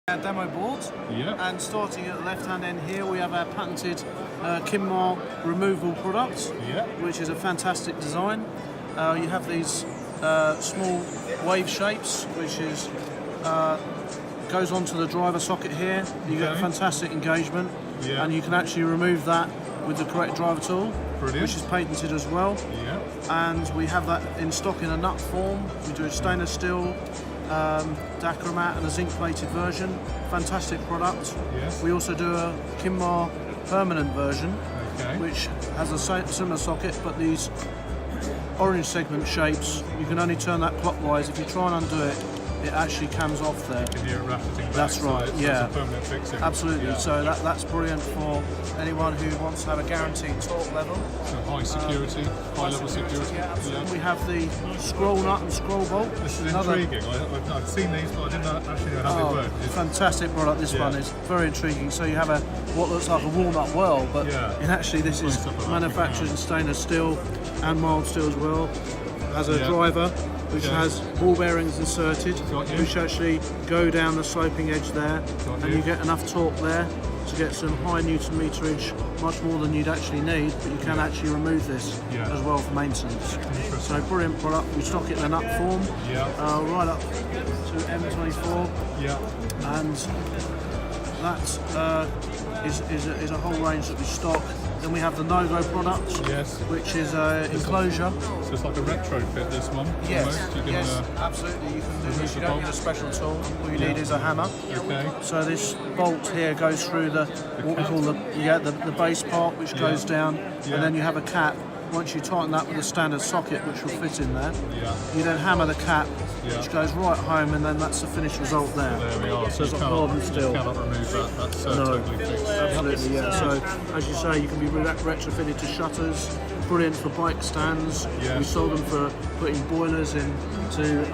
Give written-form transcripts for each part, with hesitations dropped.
Our demo board, and starting at the left hand end here we have our patented Kinmar removal product, which is a fantastic design. You have these small wave shapes which is goes onto the driver socket here. You get a fantastic engagement, and you can actually remove that with the correct driver tool, which is patented as well. And we have that in stock in a nut form. We do a stainless steel, Dacromat and a zinc plated version. Fantastic product. We also do a Kinmar permanent version, which has a similar socket, but these orange segment shapes, you can only turn that clockwise. If you try and undo it, it actually comes off there. You can hear it ratcheting back. That's right, so it's a permanent fixing. Absolutely. So that's brilliant for anyone who wants to have a guaranteed torque level. So high security, high level security. We have the scroll nut and scroll bolt. This is intriguing. I've seen these, but I didn't actually know how they work. Fantastic product. This one is very intriguing. So you have what looks like a walnut whirl, but actually this is manufactured in stainless steel and mild steel as well. Has a driver which has ball bearings inserted, which actually go down the sloping edge there, and you get enough torque there to get some high Newton meterage, much more than you'd actually need, but you can actually remove this as well for maintenance. So brilliant product. We stock it in a nut form, right up to M24, and that is a whole range that we stock. Then we have the no-go product, which is enclosure. So it's like a retrofit, this one? Absolutely. You can do this. You don't need a special tool. All you need is a hammer. So this bolt here goes through what we call the base part, which goes down, and then you have a cap. Once you tighten that with a standard socket, which will fit in there, you then hammer the cap, which goes right home, and then that's the finished result there. There we are. So you cannot remove that. That's totally fixed. Absolutely, So as you say, you can be retrofitted to shutters. Brilliant for bike stands. We sold them for putting boilers into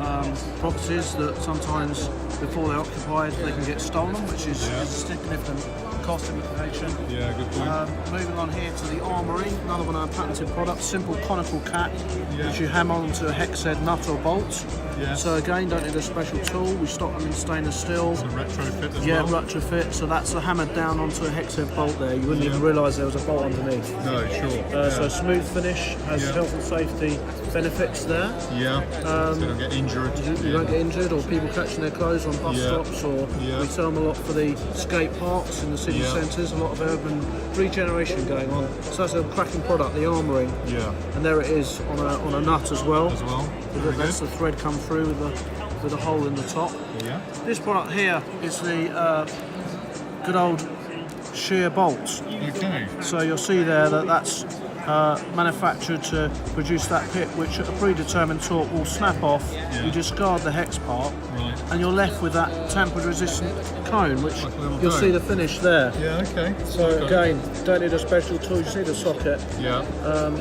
properties that sometimes, before they're occupied, they can get stolen, which is a significant cost implication. Good point. Moving on here to the armoury, another one of our patented products, simple conical cap, which you hammer onto a hex head nut or bolt. So again, don't need a special tool. We stock them in stainless steel. It's a retrofit as well. Retrofit. So that's hammered down onto a hex head bolt there. You wouldn't even realise there was a bolt underneath. No, sure. So smooth finish, has health and safety benefits there. So you don't get injured. You don't get injured, or people catching their clothes on bus stops, or we sell them a lot for the skate parks in the city centres. A lot of urban regeneration going on. So that's a cracking product, the armoury. And there it is on a nut as well. That's the thread come through with a hole in the top. This product here is the good old Shear bolt. So you'll see there that's manufactured to produce that pit, which at a predetermined torque will snap off. You discard the hex part, and you're left with that tamper-resistant cone, which you'll see the finish there. So again, don't need a special tool, you see the socket.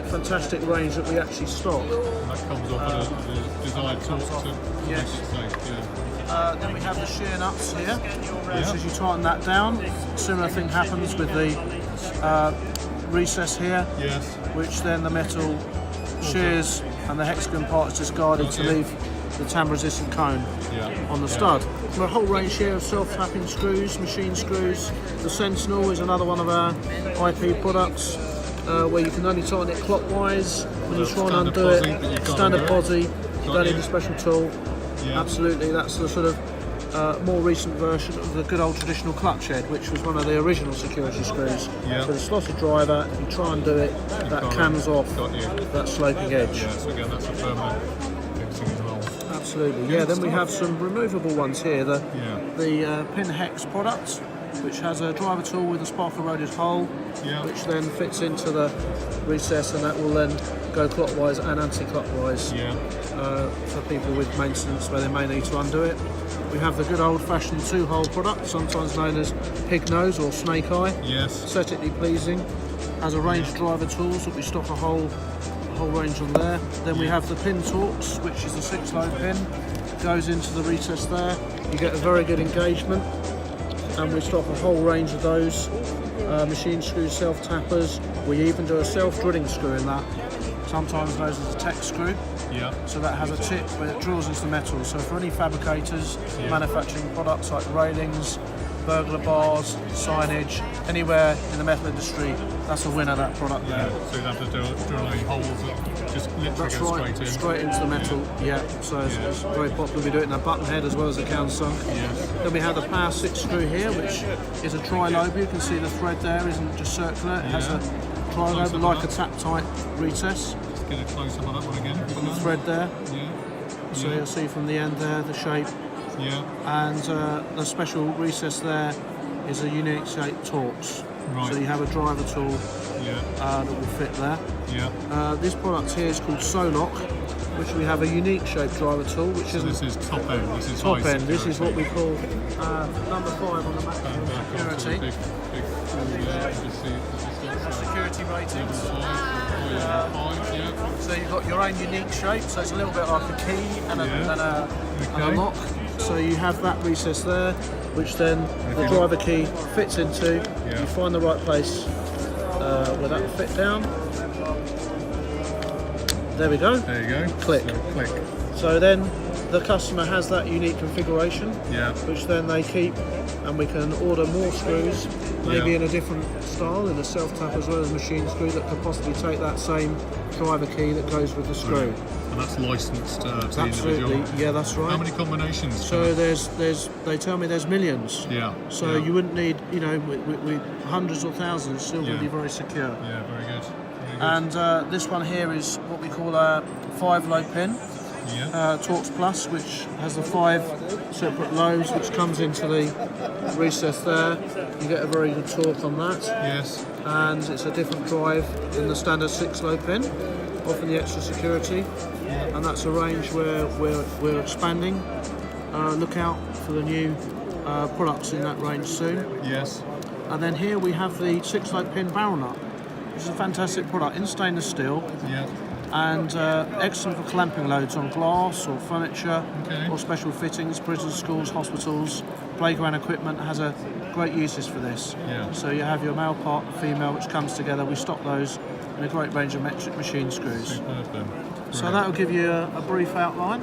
Fantastic range that we actually stock. That comes off at a desired torque to make it safe. Then we have the shear nuts here, which as you tighten that down, similar thing happens with the recess here, which then the metal shears and the hexagon part is discarded to leave the tamper-resistant cone on the stud. A whole range here of self-tapping screws, machine screws. The Sentinel is another one of our IP products, where you can only tighten it clockwise. When you try and undo it, standard posi, you don't need a special tool. Absolutely, that's the sort of more recent version of the good old traditional clutch head, which was one of the original security screws. So the slotted driver, if you try and do it, that cams off that sloping edge. So again, that's a permanent fixing as well. Absolutely, then we have some removable ones here. The pin hex product, which has a driver tool with a spark-eroded hole, which then fits into the recess, and that will then go clockwise and anti-clockwise for people with maintenance where they may need to undo it. We have the good old-fashioned two-hole product, sometimes known as pig nose or snake eye. Aesthetically pleasing. Has a range of driver tools that we stock a whole range on there. Then we have the pin torques, which is a 6-load pin. Goes into the recess there. You get a very good engagement, and we stock a whole range of those. Machine screws, self-tappers. We even do a self-drilling screw in that. sometimes known as a tech screw. Yeah. So that has a tip where it drills into the metal. So for any fabricators manufacturing products like railings, burglar bars, signage, anywhere in the metal industry, that's a winner, that product there. So you have to drill any holes that just literally That's go right, straight in. straight into the metal, so it's very popular. We do it in a button head as well as a countersunk. Yes. Then we have the power 6 screw here, which is a tri-lobe. You can see the thread there isn't just circular, it has a tri-lobe like a tap-type recess. Just get a close-up on that one again. The thread there, Yeah. so you'll see from the end there the shape. Yeah. And the special recess there is a unique shaped Torx. Right. So you have a driver tool Yeah. that will fit there. Yeah. This product here is called Solock, which we have a unique shaped driver tool, which So is this is top end. This is top high end. This is what we security. call number 5 on the maximum Back onto the security. big, yeah, you can see Security ratings. yeah. So you've got your own unique shape, so it's a little bit like a key and a lock. So you have that recess there, which then the driver key fits into. Yeah. You find the right place where that will fit down. There we go. There you go. Click. So, click. So then the customer has that unique configuration, Yeah. which then they keep, and we can order more screws, maybe in a different style, in a self-tap as well as machine screw, that could possibly take that same driver key that goes with the screw. And that's licensed to the Absolutely, individual. yeah, that's right. How many combinations? So they tell me there's millions. Yeah. So yeah. you wouldn't need, we hundreds or thousands, still going to be very secure. Yeah, very good. Very good. And this one here is what we call a 5-lobe pin. Yeah. Torx Plus, which has the 5 separate lobes, which comes into the recess there. You get a very good torque on that. Yes. And it's a different drive than the standard 6-lobe pin, offering the extra security. And that's a range where we're expanding. Look out for the new products in that range soon. Yes. And then here we have the 6-lobe pin barrel nut, which is a fantastic product in stainless steel. Yeah. And excellent for clamping loads on glass or furniture or special fittings, prisons, schools, hospitals, playground equipment. Has a great uses for this. Yeah. So you have your male part, female, which comes together. We stock those in a great range of metric machine screws. Superb then. So that will give you a brief outline.